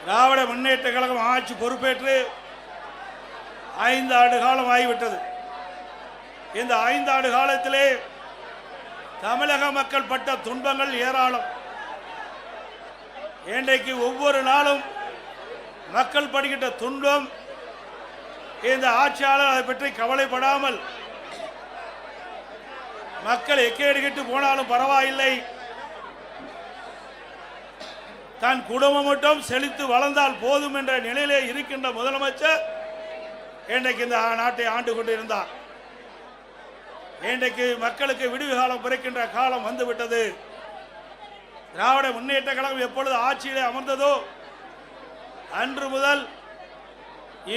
திராவிட முன்னேற்ற கழகம் ஆட்சி பொறுப்பேற்று 5 ஆண்டு காலம் ஆகிவிட்டது. இந்த 5 ஆண்டு காலத்திலே தமிழக மக்கள் பட்ட துன்பங்கள் ஏராளம். இன்றைக்கு ஒவ்வொரு நாளும் மக்கள் படுகின்ற துன்பம் இந்த ஆட்சியாளர் அதை பற்றி கவலைப்படாமல் மக்கள் எக்கேடு கெட்டு போனாலும் பரவாயில்லை, தன் குடும்பம் மட்டும் செழித்து வளர்ந்தால் போதும் என்ற நிலையிலே இருக்கின்ற முதலமைச்சர் இன்றைக்கு இந்த நாட்டை ஆண்டு கொண்டிருந்தார். இன்றைக்கு மக்களுக்கு விடுவு காலம் பிறக்கின்ற காலம் வந்துவிட்டது. திராவிட முன்னேற்ற கழகம் எப்பொழுது ஆட்சியிலே அமர்ந்ததோ அன்று முதல்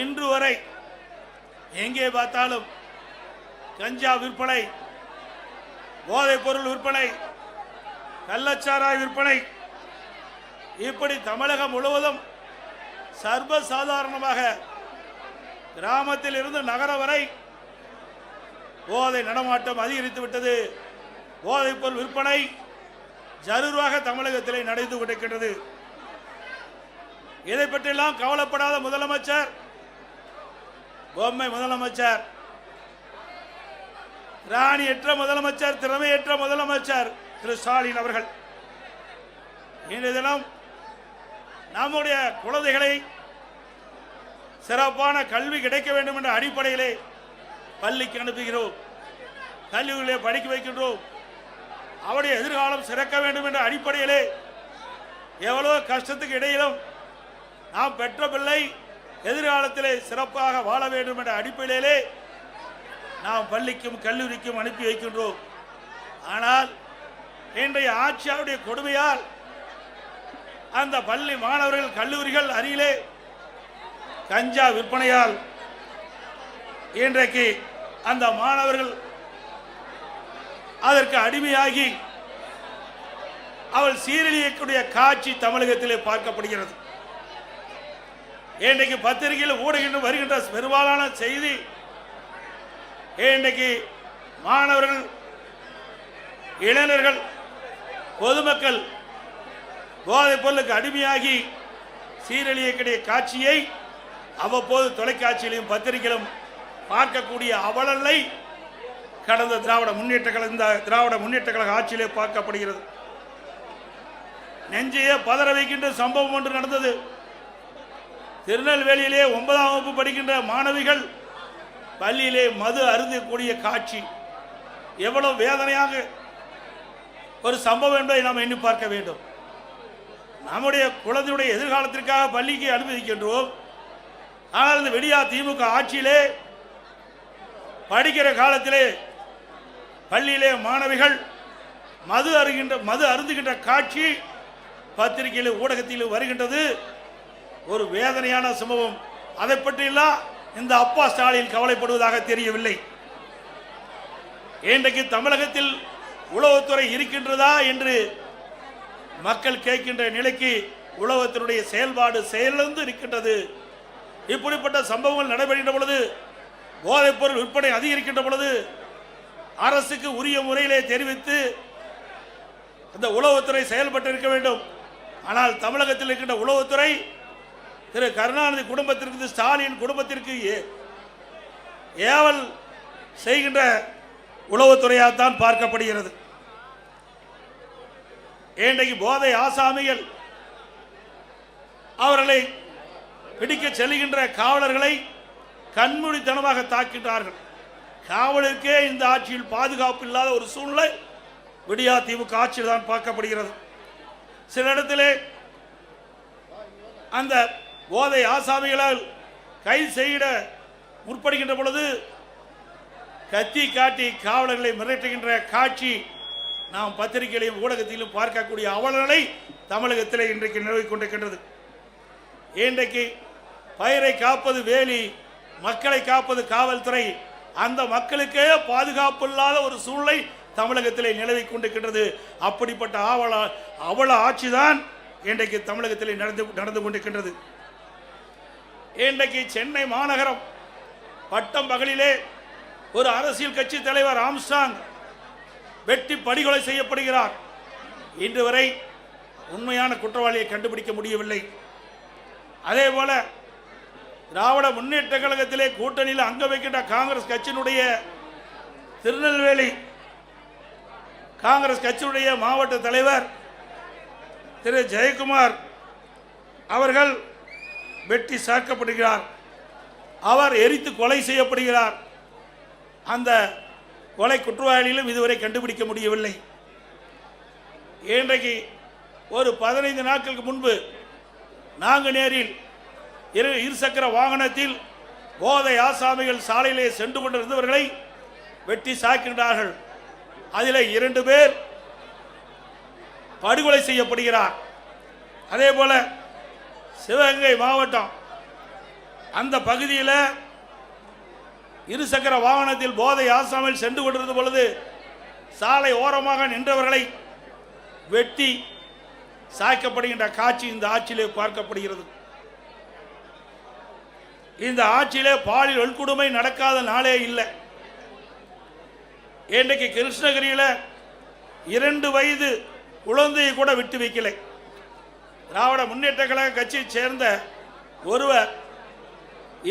இன்று வரை எங்கே பார்த்தாலும் கஞ்சா விற்பனை, போதைப் பொருள் விற்பனை, கள்ளச்சாராய விற்பனை, இப்படி தமிழகம் முழுவதும் சர்வசாதாரணமாக கிராமத்தில் இருந்து நகரம் வரை போதை நடமாட்டம் அதிகரித்து விட்டது. போதைப் பொருள் விற்பனை ஜரூராக தமிழகத்திலே நடந்து கொண்டிருக்கின்றது. இதை பற்றியெல்லாம் கவலைப்படாத முதலமைச்சர், பொம்மை முதலமைச்சர், ராணியற்ற முதலமைச்சர், திறமையற்ற முதலமைச்சர் திரு ஸ்டாலின் அவர்கள் இன்றைய தினம் நம்முடைய குழந்தைகளை சிறப்பான கல்வி கிடைக்க வேண்டும் என்ற அடிப்படையிலே பள்ளிக்கு அனுப்புகிறோம், கல்லூரியிலே படிக்க வைக்கின்றோம். அவருடைய எதிர்காலம் சிறக்க வேண்டும் என்ற அடிப்படையிலே எவ்வளவு கஷ்டத்துக்கு இடையிலும் நாம் பெற்ற பிள்ளை எதிர்காலத்திலே சிறப்பாக வாழ வேண்டும் என்ற அடிப்படையிலே நாம் பள்ளிக்கும் கல்லூரிக்கும் அனுப்பி வைக்கின்றோம். ஆனால் இன்றைய ஆட்சியாளருடைய கொடுமையால் அந்த பள்ளி மாணவர்கள் கல்லூரிகள் அருகிலே கஞ்சா விற்பனையால் இன்றைக்கு அந்த மாணவர்கள் அதற்கு அடிமையாகி அவள் சீரழியக்கூடிய காட்சி தமிழகத்திலே பார்க்கப்படுகிறது. இன்றைக்கு பத்திரிகையில் ஊடகங்கள் வருகின்ற பெரும்பாலான செய்தி இன்றைக்கு மாணவர்கள், இளைஞர்கள், பொதுமக்கள் போதைப் பொருளுக்கு அடிமையாகி சீரழியக்கூடிய காட்சியை அவ்வப்போது தொலைக்காட்சியிலும் பத்திரிகையிலும் பார்க்கக்கூடிய அவலங்களை கடந்த திராவிட முன்னேற்ற கழக ஆட்சியிலே பார்க்கப்படுகிறது. நெஞ்சையே பதற வைக்கின்ற சம்பவம் ஒன்று நடந்தது. திருநெல்வேலியிலே 9ஆம் வகுப்பு படிக்கின்ற மாணவிகள் பள்ளியிலே மது அருந்தக்கூடிய காட்சி எவ்வளவு வேதனையாக ஒரு சம்பவம் என்பதை நாம் எண்ணி பார்க்க வேண்டும். நம்முடைய குழந்தையுடைய எதிர்காலத்திற்காக பள்ளிக்கு அனுமதிக்கின்றோம். ஆனால் இந்த விடியா திமுக ஆட்சியிலே படிக்கிற காலத்திலே பள்ளியிலே மாணவிகள் மது அருந்துகின்ற காட்சி பத்திரிகையில் ஊடகத்தில் வருகின்றது. ஒரு வேதனையான சம்பவம். அதை பற்றியெல்லாம் இந்த அப்பா ஸ்டாலின் கவலைப்படுவதாக தெரியவில்லை. இன்றைக்கு தமிழகத்தில் உளவுத்துறை இருக்கின்றதா என்று மக்கள் கேட்கின்ற நிலைக்கு உளவுத்துறையுடைய செயல்பாடு செயலிழந்து இருக்கின்றது. இப்படிப்பட்ட சம்பவங்கள் நடைபெறுகின்ற பொழுது, போதைப் பொருள் விற்பனை அதிகரிக்கின்ற பொழுது அரசுக்கு உரிய முறையிலே தெரிவித்து அந்த உளவுத்துறை செயல்பட்டு இருக்க வேண்டும். ஆனால் தமிழகத்தில் இருக்கின்ற உளவுத்துறை திரு கருணாநிதி குடும்பத்திற்கு, ஸ்டாலின் குடும்பத்திற்கு ஏவல் செய்கின்ற உளவுத்துறையாகத்தான் பார்க்கப்படுகிறது. இன்றைக்கு போதை ஆசாமிகள் அவர்களை பிடிக்க செல்கின்ற காவலர்களை கண்மூடித்தனமாக தாக்கின்றார்கள். காவலருக்கே இந்த ஆட்சியில் பாதுகாப்பு இல்லாத ஒரு சூழ்நிலை விடியா திமுக ஆட்சியில் தான் பார்க்கப்படுகிறது. சில இடத்திலே அந்த போதை ஆசாமிகளால் கைது செய்ய முற்படுகின்ற பொழுது கத்தி காட்டி காவலர்களை மிரட்டுகின்ற காட்சி நாம் பத்திரிகையிலும் ஊடகத்திலும் பார்க்கக்கூடிய அவலங்களை தமிழகத்தில் இன்றைக்கு நிலவிக் கொண்டிருக்கின்றது. இன்றைக்கு பயிரை காப்பது வேலி, மக்களை காப்பது காவல்துறை. அந்த மக்களுக்கே பாதுகாப்பு இல்லாத ஒரு சூழ்நிலை தமிழகத்திலே நிலவிக் கொண்டிருக்கின்றது. அப்படிப்பட்ட அவல ஆட்சிதான் இன்றைக்கு தமிழகத்திலே நடந்து கொண்டிருக்கின்றது. இன்றைக்கு சென்னை மாநகரம் பட்டம் பகலிலே ஒரு அரசியல் கட்சி தலைவர் ஆம்ஸ்ட்ராங் வெட்டி படுகொலை செய்யப்படுகிறார். இன்று வரை உண்மையான குற்றவாளியை கண்டுபிடிக்க முடியவில்லை. அதே போல திராவிட முன்னேற்ற கழகத்திலே கூட்டணியில் அங்க வைக்கின்ற காங்கிரஸ் கட்சியினுடைய திருநெல்வேலி காங்கிரஸ் கட்சியுடைய மாவட்ட தலைவர் திரு ஜெயக்குமார் அவர்கள் வெட்டி சாக்கப்படுகிறார். அவர் எரித்து கொலை செய்யப்படுகிறார். அந்த கொலை குற்றவாளிகளும் இதுவரை கண்டுபிடிக்க முடியவில்லை. இன்றைக்கு ஒரு 15 நாட்களுக்கு முன்பு நாங்குநேரில் இருசக்கர வாகனத்தில் போதை ஆசாமிகள் சாலையிலே சென்று கொண்டிருந்தவர்களை வெட்டி சாய்க்கின்றார்கள். அதில் 2 பேர் படுகொலை செய்யப்படுகிறார். அதே போல சிவகங்கை மாவட்டம் அந்த பகுதியில் இருசக்கர வாகனத்தில் போதை ஆசாமில் சென்று கொண்டிருந்த பொழுது சாலை ஓரமாக நின்றவர்களை வெட்டி சாய்க்கப்படுகின்ற காட்சி இந்த ஆட்சியிலே பார்க்கப்படுகிறது. இந்த ஆட்சியிலே பாலியல் வன்கொடுமை நடக்காத நாளே இல்லை. இன்றைக்கு கிருஷ்ணகிரியில் 2 வயது குழந்தையை கூட விட்டு வைக்கலை. திராவிட முன்னேற்ற கழக கட்சியை சேர்ந்த ஒருவர்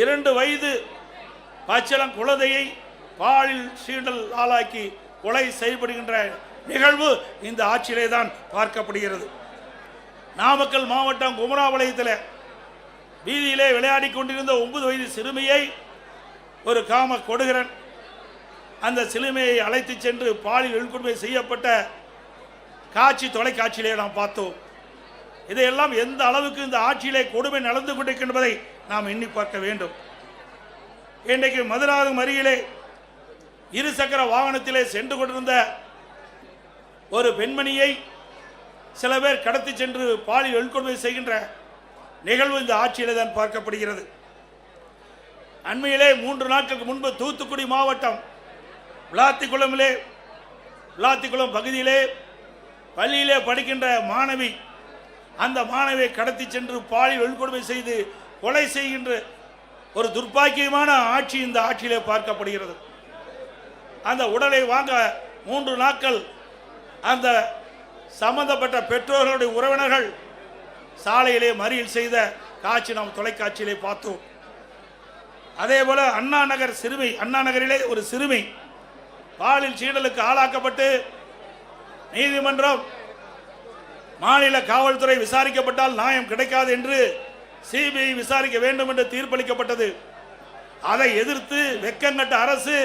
2 வயது பச்சிளம் குழந்தையை பாலியல் சீண்டல் ஆளாக்கி கொலை செய்யப்படுகின்ற நிகழ்வு இந்த ஆட்சியிலே தான் பார்க்கப்படுகிறது. நாமக்கல் மாவட்டம் குமராபாளையத்தில் வீதியிலே விளையாடி கொண்டிருந்த 9 வயது சிறுமியை ஒரு காம கொடுகிறன் அந்த சிறுமியை அழைத்து சென்று பாலியல் வன்கொடுமை செய்யப்பட்ட காட்சி தொலைக்காட்சியிலே நாம் பார்த்தோம். இதையெல்லாம் எந்த அளவுக்கு இந்த ஆட்சியிலே கொடுமை நடந்து கொண்டிருக்கின்றதை நாம் எண்ணி பார்க்க வேண்டும். இன்றைக்கு மதுராந்தகம் அருகிலே இருசக்கர வாகனத்திலே சென்று கொண்டிருந்த ஒரு பெண்மணியை சில பேர் கடத்தி சென்று பாலியல் வன்கொடுமை செய்கின்ற நிகழ்வு இந்த ஆட்சியிலே தான் பார்க்கப்படுகிறது. அண்மையிலே 3 நாட்களுக்கு முன்பு தூத்துக்குடி மாவட்டம் விளாத்திக்குளம் பகுதியிலே பள்ளியிலே படிக்கின்ற மாணவி அந்த மாணவியை கடத்தி சென்று பாலியல் வன்கொடுமை செய்து கொலை செய்கின்ற ஒரு துர்ப்பாக்கியமான ஆட்சி இந்த ஆட்சியிலே பார்க்கப்படுகிறது. அந்த உடலை வாங்க 3 நாட்கள் அந்த சம்பந்தப்பட்ட பெற்றோர்களுடைய உறவினர்கள் சாலையிலே மறியல் செய்த காட்சி நாம் தொலைக்காட்சியிலே பார்த்தோம். அதே போல அண்ணா நகரிலே ஒரு சிறுமி பாலியல் சீண்டலுக்கு ஆளாக்கப்பட்டு நீதிமன்றம் மாநில காவல்துறை விசாரிக்கப்பட்டால் நியாயம் கிடைக்காது என்று சிபிஐ விசாரிக்க வேண்டும் என்று தீர்ப்பளிக்கப்பட்டது. அதை எதிர்த்து வெக்கங்கட்ட அரசு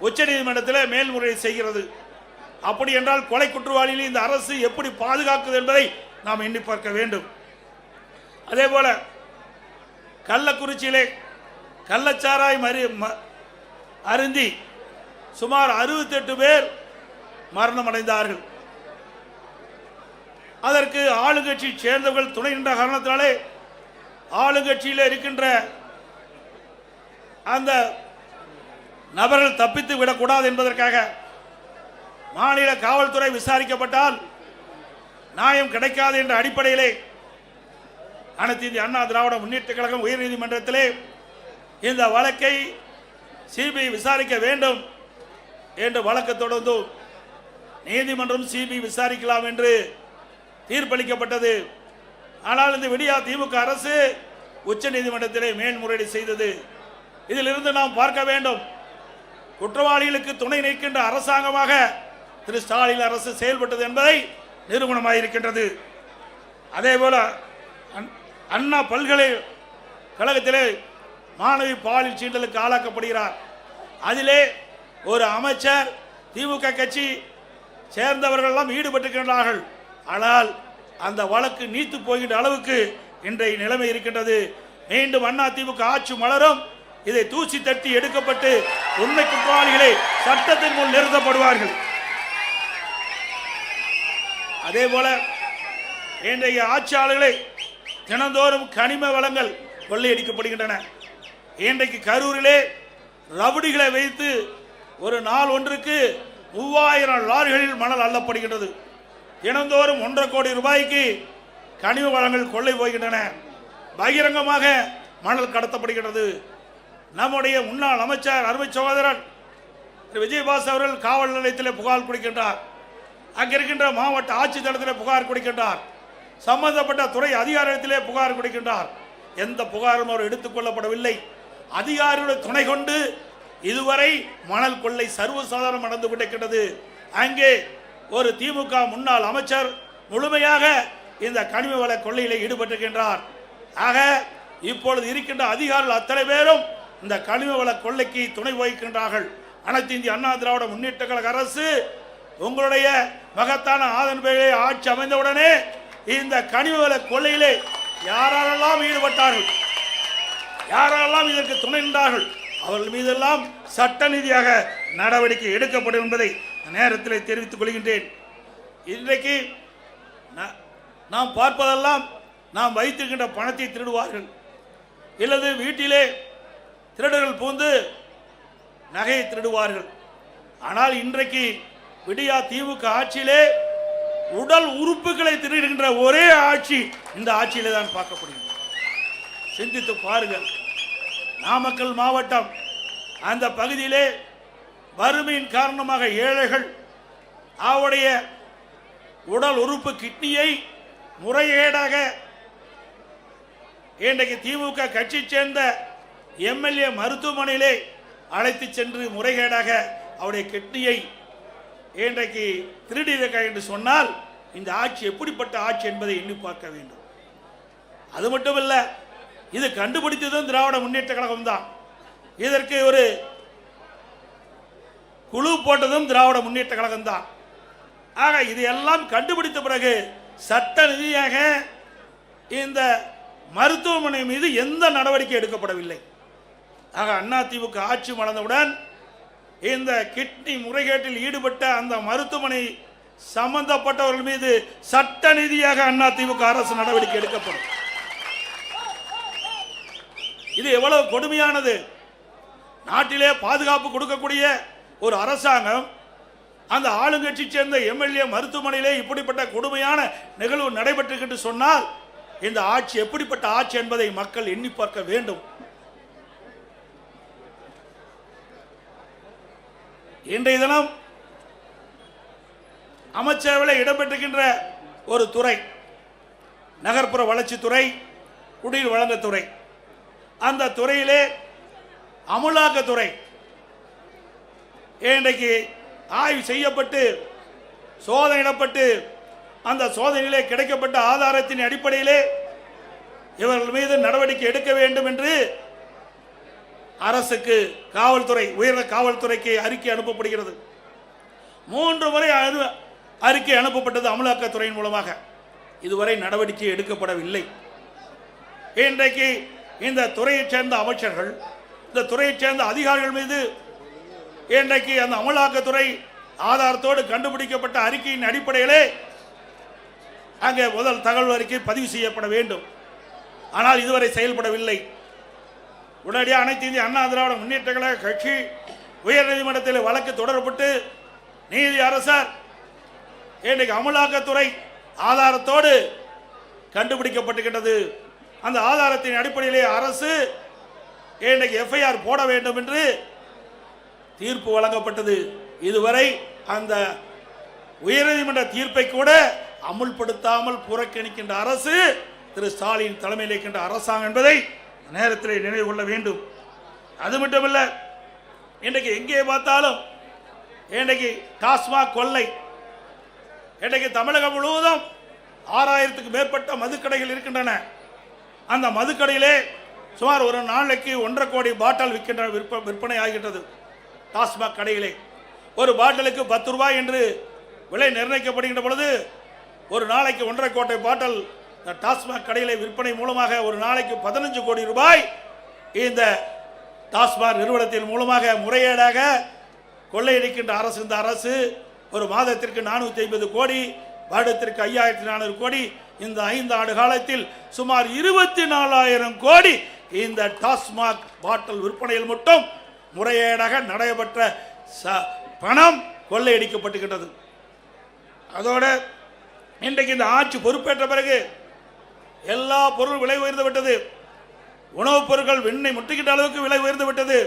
உச்சநீதிமன்றத்தில் மேல்முறையீடு செய்கிறது. அப்படி என்றால் கொலை குற்றவாளிகளை இந்த அரசு எப்படி பாதுகாக்குது என்பதை நாம் எண்ணி பார்க்க வேண்டும். அதே போல கள்ளக்குறிச்சியிலே கள்ளச்சாராய் அருந்தி சுமார் 68 பேர் மரணம் அடைந்தார்கள். அதற்கு ஆளுங்கட்சி சேர்ந்தவர்கள் துணை நின்ற காரணத்தினாலே ஆளுங்கட்சியில் இருக்கின்ற அந்த நபர்கள் தப்பித்து விடக்கூடாது என்பதற்காக மாநில காவல்துறை விசாரிக்கப்பட்டால் நியாயம் கிடைக்காது என்ற அடிப்படையிலே அனைத்து இந்திய அண்ணா திராவிட முன்னேற்ற கழகம் உயர்நீதிமன்றத்திலே இந்த வழக்கை சிபிஐ விசாரிக்க வேண்டும் என்று வழக்கு தொடர்ந்து நீதிமன்றம் சிபிஐ விசாரிக்கலாம் என்று தீர்ப்பளிக்கப்பட்டது. ஆனால் இந்த விடியா திமுக அரசு உச்ச நீதிமன்றத்திலே மேல்முறையீடு செய்தது. இதிலிருந்து நாம் பார்க்க வேண்டும், குற்றவாளிகளுக்கு துணை நிற்கின்ற அரசாங்கமாக திரு ஸ்டாலின் அரசு செயல்பட்டது என்பதை நிரூபணமாயிருக்கின்றது. அதே போல அண்ணா பல்கலைக்கழகத்திலே மாணவி பாலியல் சீண்டலுக்கு ஆளாக்கப்படுகிறார். அதிலே ஒரு அமைச்சர் திமுக கட்சி சேர்ந்தவர்கள் எல்லாம் ஈடுபட்டிருக்கின்றார்கள். ஆனால் அந்த வழக்கு நீத்து போகின்ற அளவுக்கு இன்றைய நிலைமை இருக்கின்றது. மீண்டும் அண்ணா திமுக ஆட்சி மலரும், இதை தூசி தட்டி எடுக்கப்பட்டு உண்மை குற்றவாளிகளை சட்டத்தின் முன் நிறுத்தப்படுவார்கள். அதே போல இன்றைய ஆட்சியாளர்களை தினந்தோறும் கனிம வளங்கள் கொள்ளையடிக்கப்படுகின்றன. இன்றைக்கு கரூரிலே ரவுடிகளை வைத்து ஒரு நாள் ஒன்றுக்கு 3000 லாரிகளில் மணல் அள்ளப்படுகின்றது. தினந்தோறும் 1.5 கோடி ரூபாய்க்கு கனிம வளங்கள் கொள்ளை போகின்றன. பகிரங்கமாக மணல் கடத்தப்படுகிறது. நம்முடைய முன்னாள் அமைச்சர் அருமை சகோதரர் விஜயபாஸ் அவர்கள் காவல் நிலையத்தில் புகார் கொடுக்கின்றார். அங்கிருக்கின்ற மாவட்ட ஆட்சித்தளத்தில் புகார் கொடுக்கின்றார். சம்பந்தப்பட்ட துறை அதிகாரிடத்திலே புகார் கொடுக்கின்றார். எந்த புகாரும் அவர் எடுத்துக் கொள்ளப்படவில்லை. அதிகாரியுடைய துணை கொண்டு இதுவரை மணல் கொள்ளை சர்வசாதாரணம் நடந்து கொண்டிருக்கிறது. அங்கே ஒரு திமுக முன்னாள் அமைச்சர் முழுமையாக இந்த கனிம வள கொள்ளையிலே ஈடுபட்டிருக்கின்றார். ஆக இப்பொழுது இருக்கின்ற அதிகாரிகள் அத்தனை பேரும் இந்த கனிம வள கொள்ளைக்கு துணை வகிக்கின்றார்கள். அனைத்து இந்திய அண்ணா திராவிட முன்னேற்ற கழக அரசு உங்களுடைய மகத்தான ஆதரவிலே ஆட்சி அமைந்தவுடனே இந்த கனிம வள கொள்ளையிலே யாரெல்லாம் ஈடுபட்டார்கள், யாரெல்லாம் இதற்கு துணை நின்றார்கள், அவர்கள் மீதெல்லாம் சட்ட ரீதியாக நடவடிக்கை எடுக்கப்படும் என்பதை நேரத்தில் தெரிவித்துக் கொள்கின்றேன். இன்றைக்கு நாம் பார்ப்பதெல்லாம் நாம் வைத்திருக்கின்ற பணத்தை திருடுவார்கள், இல்லது வீட்டிலே திருடர்கள் பூந்து நகையை திருடுவார்கள். ஆனால் இன்றைக்கு விடியா திமுக ஆட்சியிலே உடல் உறுப்புகளை திருடுகின்ற ஒரே ஆட்சி இந்த ஆட்சியிலே தான் பார்க்கப்படுகிறது. சிந்தித்து பாருங்கள். நாமக்கல் மாவட்டம் அந்த பகுதியிலே வறுமையின் காரணமாக ஏழைகள் அவருடைய உடல் உறுப்பு கிட்னியை முறைகேடாக இன்றைக்கு திமுக கட்சி சேர்ந்த எம்எல்ஏ மருத்துவமனையிலே அழைத்து சென்று முறைகேடாக அவருடைய கிட்னியை இன்றைக்கு திருடியிருக்க என்று சொன்னால் இந்த ஆட்சி எப்படிப்பட்ட ஆட்சி என்பதை எண்ணி பார்க்க வேண்டும். அது மட்டுமல்ல, இது கண்டுபிடித்ததும் திராவிட முன்னேற்ற கழகம் தான். இதற்கு ஒரு குழு போட்டதும் திராவிட முன்னேற்ற கழகம் தான். ஆக இதையெல்லாம் கண்டுபிடித்த பிறகு சட்ட ரீதியாக இந்த மருத்துவமனை மீது எந்த நடவடிக்கை எடுக்கப்படவில்லை. ஆக அதிமுக ஆட்சி மலர்ந்தவுடன் இந்த கிட்னி முறைகேட்டில் ஈடுபட்ட அந்த மருத்துவமனை சம்பந்தப்பட்டவர்கள் மீது சட்ட ரீதியாக அதிமுக அரசு நடவடிக்கை எடுக்கப்படும். இது எவ்வளவு கொடுமையானது! நாட்டிலே பாதுகாப்பு கொடுக்கக்கூடிய ஒரு அரசாங்கம் அந்த ஆளுங்கட்சி சேர்ந்த எம்எல்ஏ மருத்துவமனையிலே இப்படிப்பட்ட கொடுமையான நிகழ்வு நடைபெற்று சொன்னால் இந்த ஆட்சி எப்படிப்பட்ட ஆட்சி என்பதை மக்கள் எண்ணி பார்க்க வேண்டும். இன்றைய தினம் அமைச்சரவையில் இடம்பெற்றிருக்கின்ற ஒரு துறை நகர்ப்புற வளர்ச்சித்துறை, குடிநீர் வழங்கத்துறை. அந்த துறையிலே அமலாக்கத்துறை இன்றைக்கு ஆய்வு செய்யப்பட்டு சோதனையிடப்பட்டு அந்த சோதனையிலே கிடைக்கப்பட்ட ஆதாரத்தின் அடிப்படையிலே இவர்கள் மீது நடவடிக்கை எடுக்க வேண்டும் என்று அரசுக்கு காவல்துறை, உயர்ந்த காவல்துறைக்கு அறிக்கை அனுப்பப்படுகிறது. 3 முறை அறிக்கை அனுப்பப்பட்டது அமலாக்கத்துறையின் மூலமாக. இதுவரை நடவடிக்கை எடுக்கப்படவில்லை. இன்றைக்கு இந்த துறையைச் சேர்ந்த அமைச்சர்கள், இந்த துறையைச் சேர்ந்த அதிகாரிகள் மீது இன்றைக்கு அந்த அமலாக்கத்துறை ஆதாரத்தோடு கண்டுபிடிக்கப்பட்ட அறிக்கையின் அடிப்படையிலே அங்கே முதல் தகவல் அறிக்கை பதிவு செய்யப்பட வேண்டும். ஆனால் இதுவரை செயல்படவில்லை. உடனடியாக அனைத்து இந்திய அண்ணா திராவிட முன்னேற்ற கழக கட்சி உயர்நீதிமன்றத்தில் வழக்கு தொடரப்பட்டு நீதி அரசர் இன்றைக்கு அமலாக்கத்துறை ஆதாரத்தோடு கண்டுபிடிக்கப்பட்டிருக்கிறது. அந்த ஆதாரத்தின் அடிப்படையிலே அரசு இன்றைக்கு எஃப்ஐஆர் போட வேண்டும் என்று தீர்ப்பு வழங்கப்பட்டது. இதுவரை அந்த உயர்நீதிமன்ற தீர்ப்பை கூட அமுல்படுத்தாமல் புறக்கணிக்கின்ற அரசு திரு ஸ்டாலின் தலைமையில் இருக்கின்ற அரசாங்கம் என்பதை நேரத்தில் நினைவு கொள்ள வேண்டும். அது மட்டுமல்ல, இன்றைக்கு எங்கே பார்த்தாலும் இன்றைக்கு டாஸ்மாக் கொள்ளை. இன்றைக்கு தமிழகம் முழுவதும் 6000க்கும் மேற்பட்ட மதுக்கடைகள் இருக்கின்றன. அந்த மதுக்கடையிலே சுமார் ஒரு நாளைக்கு 1.5 கோடி பாட்டில் விற்பனை ஆகின்றது. டாஸ்மாக் கடையிலே ஒரு பாட்டிலுக்கு 10 ரூபாய் என்று விலை நிர்ணயிக்கப்படுகின்ற பொழுது ஒரு நாளைக்கு 1.5 கோடி பாட்டில் டாஸ்மாக் கடையிலே விற்பனை மூலமாக ஒரு நாளைக்கு 15 கோடி ரூபாய் இந்த டாஸ்மாக் நிறுவனத்தின் மூலமாக முறையீடாக கொள்ளையடிக்கின்ற அரசு. இந்த அரசு ஒரு மாதத்திற்கு 450 கோடி, வருடத்திற்கு 5400 கோடி, இந்த 5 ஆண்டு காலத்தில் சுமார் 24,000 கோடி இந்த டாஸ்மாக் பாட்டில் விற்பனையில் மட்டும் முறையீடாக நடைபெற்ற பணம் கொள்ளையடிக்கப்பட்டுகின்றது. அதோட இன்றைக்கு இந்த ஆட்சி பொறுப்பேற்ற பிறகு எல்லா பொருள் விலை உயர்ந்து விட்டது. உணவுப் பொருட்கள் விண்ணை முட்டுகின்ற அளவுக்கு விலை உயர்ந்து விட்டது.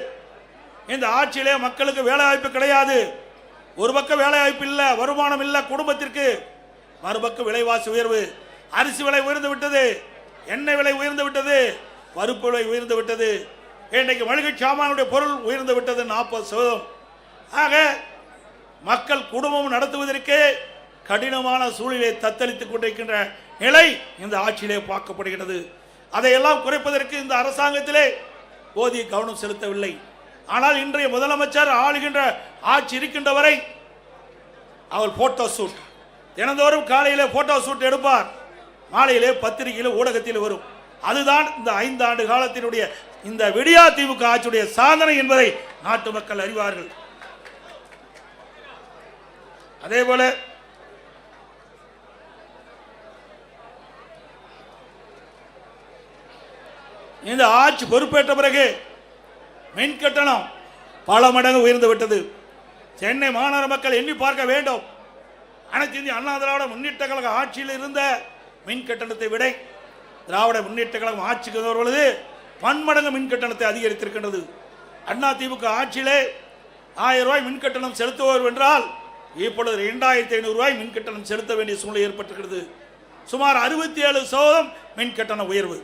இந்த ஆட்சியிலே மக்களுக்கு வேலை வாய்ப்பு கிடையாது. ஒரு பக்கம் வேலை வாய்ப்பு இல்லை, வருமானம் இல்லை குடும்பத்திற்கு, மறுபக்கம் விலைவாசி உயர்வு. அரிசி விலை உயர்ந்து விட்டது, எண்ணெய் விலை உயர்ந்து விட்டது, பருப்பு விலை உயர்ந்து விட்டது, இன்றைக்கு மளிகை சாமானுடைய பொருள் உயர்ந்து விட்டது 40%. ஆக மக்கள் குடும்பம் நடத்துவதற்கே கடினமான சூழ்நிலை தத்தளித்துக் கொண்டிருக்கின்ற நிலை இந்த ஆட்சியிலே பார்க்கப்படுகிறது. அதையெல்லாம் குறைப்பதற்கு இந்த அரசாங்கத்திலே போதிய கவனம் செலுத்தவில்லை. ஆனால் இன்றைய முதலமைச்சர் ஆளுகின்ற ஆட்சி இருக்கின்ற வரை அவர் போட்டோ ஷூட் தினந்தோறும் காலையிலே போட்டோ ஷூட் எடுப்பார், மாலையிலே பத்திரிகையில் ஊடகத்தில் வரும். அதுதான் இந்த 5 ஆண்டு காலத்தினுடைய இந்த விடியா திமுக ஆட்சியுடைய சாதனை என்பதை நாட்டு மக்கள் அறிவார்கள். அதேபோல இந்த ஆட்சி பொறுப்பேற்ற பிறகு மின் கட்டணம் பல மடங்கு உயர்ந்து விட்டது. சென்னை மாநகர மக்கள் எண்ணி பார்க்க வேண்டும். அனைத்து இந்திய அண்ணா திராவிட முன்னேற்ற கழக ஆட்சியில் இருந்த மின் கட்டணத்தை விட திராவிட முன்னேற்ற கழகம் ஆட்சிக்கு வந்த பொழுது பன்மடங்கு மின் கட்டணத்தை அதிகரித்திருக்கின்றது. அண்ணா திமுக ஆட்சியிலே 1000 ரூபாய் மின் கட்டணம் செலுத்துவோர் என்றால் இப்பொழுது 2500 ரூபாய் மின் கட்டணம் செலுத்த வேண்டிய சூழ்நிலை ஏற்பட்டிருக்கிறது. சுமார் 67% மின் கட்டண உயர்வு.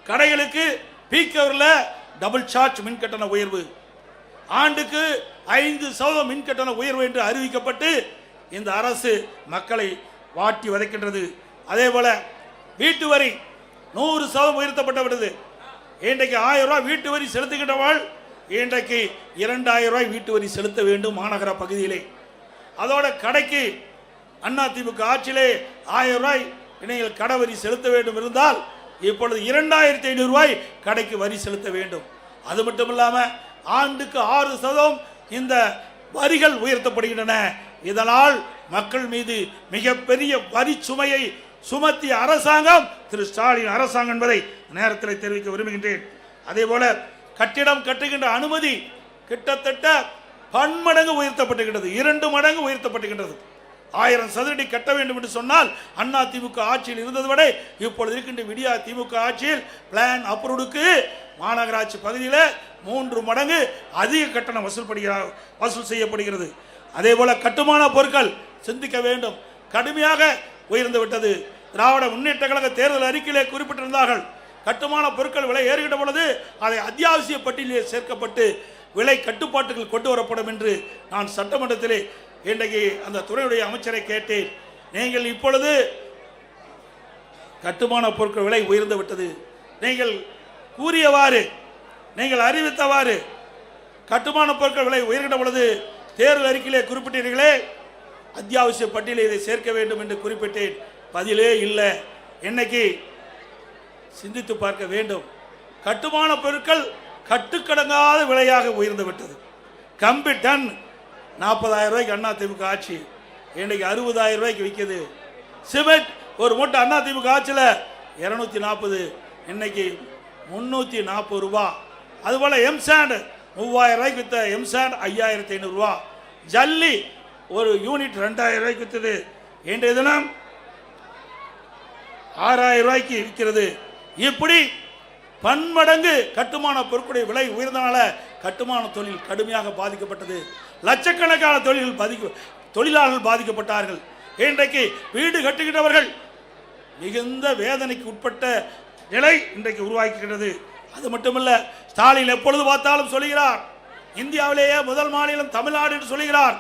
கடைகளுக்கு பீக் ஹவர்ல டபுள் சார்ஜ் மின் கட்டண உயர்வு, ஆண்டுக்கு 5% மின் கட்டண உயர்வு என்று அறிவிக்கப்பட்டு இந்த அரசு மக்களை வாட்டி வதைக்கின்றது. அதே போல வீட்டு வரி 100% உயர்த்தப்பட்டு விட்டது. இன்றைக்கு 1000 ரூபாய் வீட்டு வரி செலுத்துகின்றவள் இன்றைக்கு 2000 ரூபாய் வீட்டு வரி செலுத்த வேண்டும் மாநகர பகுதியிலே. அதோட கடைக்கு அண்ணா திமுக ஆட்சியிலே 1000 ரூபாய் நீங்கள் கடை வரி செலுத்த வேண்டும் இருந்தால் இப்பொழுது 2500 ரூபாய் கடைக்கு வரி செலுத்த வேண்டும். அது மட்டும் இல்லாமல் ஆண்டுக்கு 6% இந்த வரிகள் உயர்த்தப்படுகின்றன. இதனால் மக்கள் மீது மிகப்பெரிய வரி சுமையை சுமத்திய அரசாங்கம் திரு ஸ்டாலின் அரசாங்கம் என்பதை நேரத்தில் தெரிவிக்க விரும்புகின்றேன். அதே போல கட்டிடம் கட்டுகின்ற அனுமதி கிட்டத்தட்ட பன்மடங்கு உயர்த்தப்பட்டுகின்றது, 2 மடங்கு உயர்த்தப்பட்டுகின்றது. 1000 சதுரடி கட்ட வேண்டும் என்று சொன்னால் அண்ணா திமுக ஆட்சியில் இருந்தது விட இப்பொழுது இருக்கின்ற விடியா திமுக ஆட்சியில் பிளான் அப்ரூவ்டுக்கு மாநகராட்சி பகுதியில் 3 மடங்கு அதிக கட்டணம் வசூல் செய்யப்படுகிறது. அதே போல கட்டுமான பொருட்கள் சிந்திக்க வேண்டும், கடுமையாக உயர்ந்து விட்டது. திராவிட முன்னேற்ற கழக தேர்தல் அறிக்கையிலே குறிப்பிட்டிருந்தார்கள், கட்டுமான பொருட்கள் விலை ஏறுகின்ற பொழுது அதை அத்தியாவசிய பட்டியலிலே சேர்க்கப்பட்டு விலை கட்டுப்பாட்டுகள் கொண்டு வரப்படும் என்று நான் சட்டமன்றத்திலே இன்றைக்கு அந்த துறையுடைய அமைச்சரை கேட்டேன். நீங்கள் இப்பொழுது கட்டுமான பொருட்கள் விலை உயர்ந்து விட்டது, நீங்கள் கூறியவாறு நீங்கள் அறிவித்தவாறு கட்டுமான பொருட்கள் விலை உயர்கின்ற பொழுது தேர்தல் அறிக்கையிலே குறிப்பிட்டீர்களே அத்தியாவசிய பட்டியலில் இதை சேர்க்க வேண்டும் என்று குறிப்பிட்டேன். பதிலே இல்லை. இன்னைக்கு சிந்தித்து பார்க்க வேண்டும். கட்டுமான பொருட்கள் கட்டுக்கடங்காத விலையாக உயர்ந்து விட்டது. கம்பி டன் 40,000 ரூபாய்க்கு அண்ணா திமுக ஆட்சி இன்னைக்கு 60,000 ரூபாய்க்கு விற்கிது. சிமெண்ட் ஒரு மூட்டை அண்ணா திமுக ஆட்சியில் 240, இன்னைக்கு 340 ரூபா. அதுபோல எம்சாண்ட் 3000 ரூபாய்க்கு விற்ற எம்சாண்ட் 5500 ரூபா. ஜல்லி ஒரு யூனிட் 2000 ரூபாய்க்கு விற்றது, இன்றைய தினம் 6000 ரூபாய்க்கு விற்கிறது. இப்படி பன்மடங்கு கட்டுமான பொருட்களுடைய விலை உயர்ந்தனால கட்டுமான தொழில் கடுமையாக பாதிக்கப்பட்டது. லட்சக்கணக்கான தொழிலாளர்கள் பாதிக்கப்பட்டார்கள். இன்றைக்கு வீடு கட்டுகின்றவர்கள் மிகுந்த வேதனைக்கு உட்பட்ட நிலை இன்றைக்கு உருவாக்குகிறது. அது மட்டுமல்ல, ஸ்டாலின் எப்பொழுது பார்த்தாலும் சொல்லுகிறார் இந்தியாவிலேயே முதல் மாநிலம் தமிழ்நாடு என்று சொல்லுகிறார்.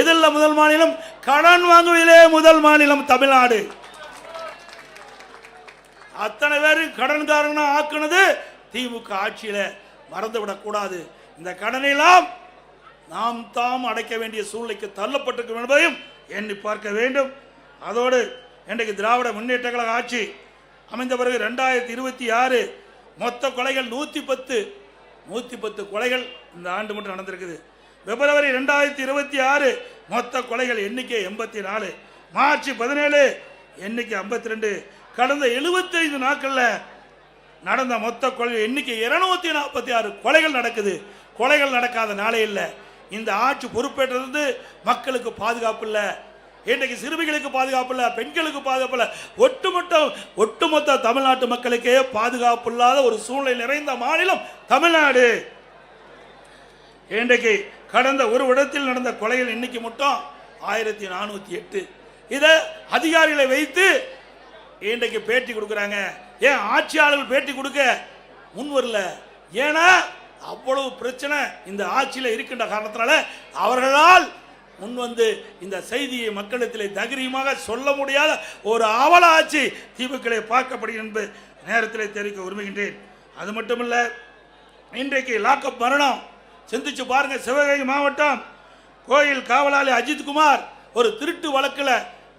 எதில் முதல் மாநிலம்? கடன் வாங்குவதிலே முதல் மாநிலம் தமிழ்நாடு. அத்தனை பேரும் கடன்காரனா ஆக்குனது திமுக ஆட்சியில, மறந்துவிடக் கூடாது. இந்த கடனெல்லாம் நாம் தாம் அடைக்க வேண்டிய சூழ்நிலைக்கு தள்ளப்பட்டிருக்கும் என்பதையும் எண்ணி பார்க்க வேண்டும். அதோடு இன்றைக்கு திராவிட முன்னேற்ற கழக ஆட்சி அமைந்த பிறகு 2026 மொத்த கொலைகள் 110 கொலைகள் இந்த ஆண்டு மட்டும் நடந்திருக்குது. பிப்ரவரி 2026 மொத்த கொலைகள் எண்ணிக்கை 84, மார்ச் 17 எண்ணிக்கை 52. கடந்த 75 நாட்களில் நடந்த மொத்த கொலை எண்ணிக்கை 246 கொலைகள் நடக்குது. கொலைகள் நடக்காத நாளே இல்லை. இந்த ஆட்சி பொறுப்பேற்றது மக்களுக்கு பாதுகாப்பு இல்லை, இன்றைக்கு சிறுமிகளுக்கு பாதுகாப்பு இல்லை, பெண்களுக்கு பாதுகாப்பு இல்லை, ஒட்டுமொத்த தமிழ்நாட்டு மக்களுக்கே பாதுகாப்பு இல்லாத ஒரு சூழ்நிலை நிறைந்த மாநிலம் தமிழ்நாடு. இன்றைக்கு கடந்த ஒரு இடத்தில் நடந்த கொலைகள் எண்ணிக்கை மட்டும் 1408. இதை அதிகாரிகளை வைத்து இன்றைக்கு பேட்டி கொடுக்குறாங்க. ஏன் ஆட்சியாளர்கள் பேட்டி கொடுக்க முன் வரல? ஏன்னா அவ்வளவு பிரச்சனை இந்த ஆட்சியில் இருக்கின்ற காரணத்தினால அவர்களால் முன் வந்து இந்த செய்தியை மக்களிடத்திலே தைரியமாக சொல்ல முடியாத ஒரு அவல ஆட்சி திமுக பார்க்கப்படுகிறது என்பது நேரத்தில் தெரிவிக்க விரும்புகின்றேன். அது மட்டுமல்ல, இன்றைக்கு லாக்அப் மரணம் சிந்திச்சு பாருங்க. சிவகங்கை மாவட்டம் கோயில் காவலாளி அஜித்குமார் ஒரு திருட்டு வழக்கில்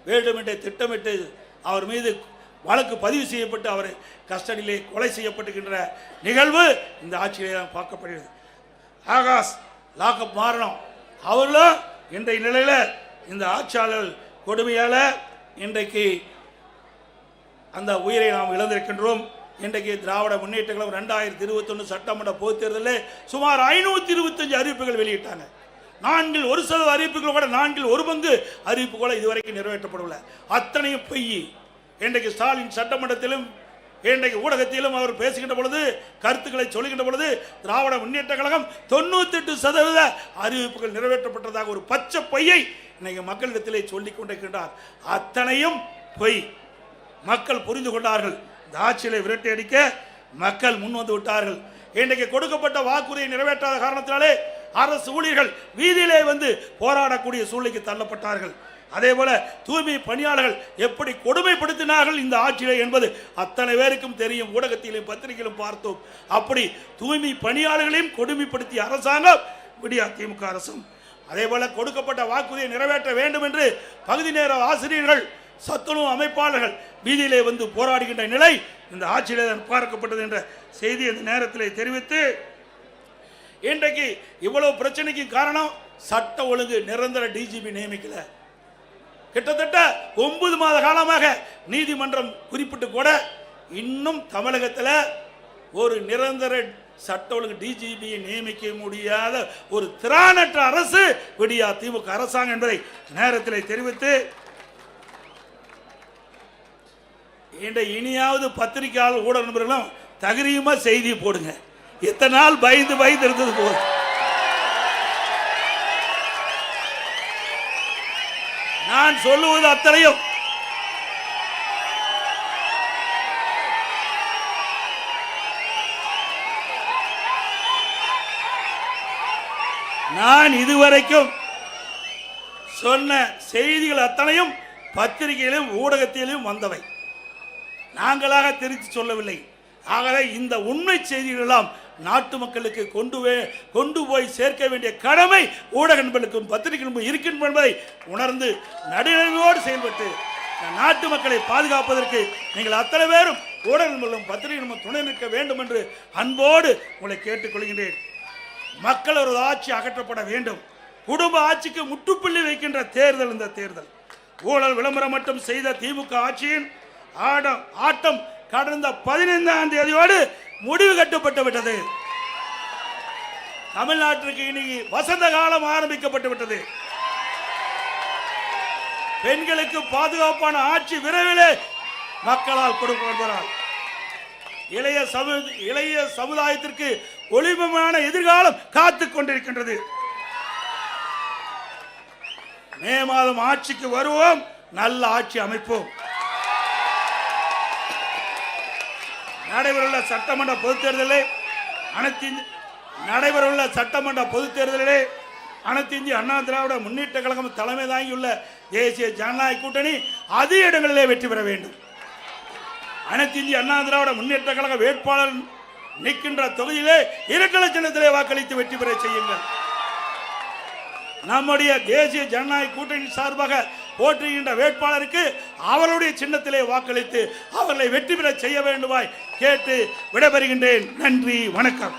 வேண்டுமென்றே திட்டமிட்டு அவர் மீது வழக்கு பதிவு செய்யப்பட்டு அவர் கஸ்டடியிலே கொலை செய்யப்பட்டுகின்ற நிகழ்வு இந்த ஆட்சியிலே தான் பார்க்கப்படுகிறது. ஆகாஷ் லாக்அப் மாறணும். அவர்களும் இன்றைய நிலையில் இந்த ஆட்சியாளர் கொடுமையால் இன்றைக்கு அந்த உயிரை நாம் இழந்திருக்கின்றோம். இன்றைக்கு திராவிட முன்னேற்ற கழகம் 2021 சட்டமன்ற பொதுத் தேர்தலில் சுமார் 525 அறிவிப்புகள் வெளியிட்டாங்க. 1% அறிவிப்புகள் கூட 1/4 அறிவிப்பு கூட இதுவரைக்கும் நிறைவேற்றப்படவில்லை. அத்தனையும் பொய். இன்றைக்கு ஸ்டாலின் சட்டமன்றத்திலும் இன்றைக்கு ஊடகத்திலும் அவர் பேசுகின்ற பொழுது, கருத்துக்களை சொல்லுகின்ற பொழுது, திராவிட முன்னேற்ற கழகம் 98% அறிவிப்புகள் நிறைவேற்றப்பட்டதாக ஒரு பச்சை பொய்யை இன்னைக்கு மக்களிடத்திலே சொல்லிக் கொண்டிருக்கின்றார். அத்தனையும் பொய். மக்கள் புரிந்து கொண்டார்கள். இந்த ஆட்சியை விரட்டி அடிக்க மக்கள் முன் வந்து விட்டார்கள். இன்றைக்கு கொடுக்கப்பட்ட வாக்குறுதியை நிறைவேற்றாத காரணத்தினாலே அரசு ஊழியர்கள் வீதியிலே வந்து போராடக்கூடிய சூழ்நிலைக்கு தள்ளப்பட்டார்கள். அதே போல தூய்மை பணியாளர்கள் எப்படி கொடுமைப்படுத்தினார்கள் இந்த ஆட்சியிலே என்பது அத்தனை பேருக்கும் தெரியும். ஊடகத்திலும் பத்திரிகையிலும் பார்த்தோம். அப்படி தூய்மை பணியாளர்களையும் கொடுமைப்படுத்திய அரசாங்கம் விடியா திமுக அரசும். அதே போல கொடுக்கப்பட்ட வாக்குறுதியை நிறைவேற்ற வேண்டும் என்று பகுதி நேர ஆசிரியர்கள், சத்துணவு அமைப்பாளர்கள் வீதியிலே வந்து போராடுகின்ற நிலை இந்த ஆட்சியிலே பார்க்கப்பட்டது என்ற செய்தி இந்த நேரத்தில் தெரிவித்து, இன்றைக்கு இவ்வளவு பிரச்சனைக்கு காரணம் சட்ட ஒழுங்கு நிரந்தர டிஜிபி நியமிக்கல. கிட்டத்தட்ட 9 மாத காலமாக நீதிமன்றம் குறிப்பிட்டு கூட இன்னும் தமிழகத்தில் ஒரு நிரந்தர சட்ட ஒழுங்கு டிஜிபியை நியமிக்க முடியாத ஒரு திராணற்ற அரசு விடியா திமுக அரசாங்கம் என்பதை நேரத்தில் தெரிவித்து, இனியாவது பத்திரிகையாளர் ஊடக நண்பர்களும் தகுதியுமா செய்தி போடுங்க. இத்தனை நாள் பயந்து இருந்தது போது நான் சொல்லுவது அத்தனையும் நான் இதுவரைக்கும் சொன்ன செய்திகள் அத்தனையும் பத்திரிகையிலும் ஊடகத்திலும் வந்தவை, நாங்களாக தெரிவித்து சொல்லவில்லை. ஆகவே இந்த உண்மை செய்திகள் எல்லாம் நாட்டு மக்களுக்கு கொண்டு போய் சேர்க்க வேண்டிய கடமை ஊடக நண்பர்களுக்கும் பத்திரிகைகளுக்கும் இருக்கின்ற என்பதை உணர்ந்து நடுநிலையோடு செயல்பட்டு நாட்டு மக்களை பாதுகாப்பதற்கு நீங்கள் அத்தனை பேரும் ஊடக நண்பர்களும் பத்திரிகைகளும் துணை நிற்க வேண்டும் என்று அன்போடு உங்களை கேட்டுக்கொள்கின்றேன். மக்கள் ஒரு ஆட்சி அகற்றப்பட வேண்டும். குடும்ப ஆட்சிக்கு முற்றுப்புள்ளி வைக்கின்ற தேர்தல் இந்த தேர்தல். ஊழல் விளம்பரம் மட்டும் செய்த திமுக ஆட்சியின் ஆட்டம் கடந்த 15ஆம் தேதியோடு முடிவு கட்டப்பட்டு விட்டது. தமிழ்நாட்டிற்கு இன்னைக்கு வசந்த காலம் ஆரம்பிக்கப்பட்டு விட்டது. பெண்களுக்கு பாதுகாப்பான ஆட்சி விரைவிலே மக்களால் கொடுக்கப்படுகிறார். இளைய சமுதாயத்திற்கு ஒளிமயமான எதிர்காலம் காத்துக் கொண்டிருக்கின்றது. மே மாதம் ஆட்சிக்கு வருவோம், நல்ல ஆட்சி அமைப்போம். நடைபெறவுள்ள சட்டமன்ற பொதுத் தேர்தலில் அனைத்து இந்திய அண்ணா திராவிட முன்னேற்ற கழகம் தலைமை தாங்கியுள்ள தேசிய ஜனநாயக கூட்டணி அதிக இடங்களிலே வெற்றி பெற வேண்டும். அனைத்து இந்திய அண்ணா திராவிட முன்னேற்ற கழக வேட்பாளர் நிற்கின்ற தொகுதியிலே இரட்டை சின்னத்திலே வாக்களித்து வெற்றி பெற செய்யுங்கள். நம்முடைய தேசிய ஜனநாயக கூட்டணி சார்பாக போற்றுகின்ற வேட்பாளருக்கு அவருடைய சின்னத்திலே வாக்களித்து அவர்களை வெற்றி பெற செய்ய வேண்டுமாய் கேட்டு விடைபெறுகின்றேன். நன்றி, வணக்கம்.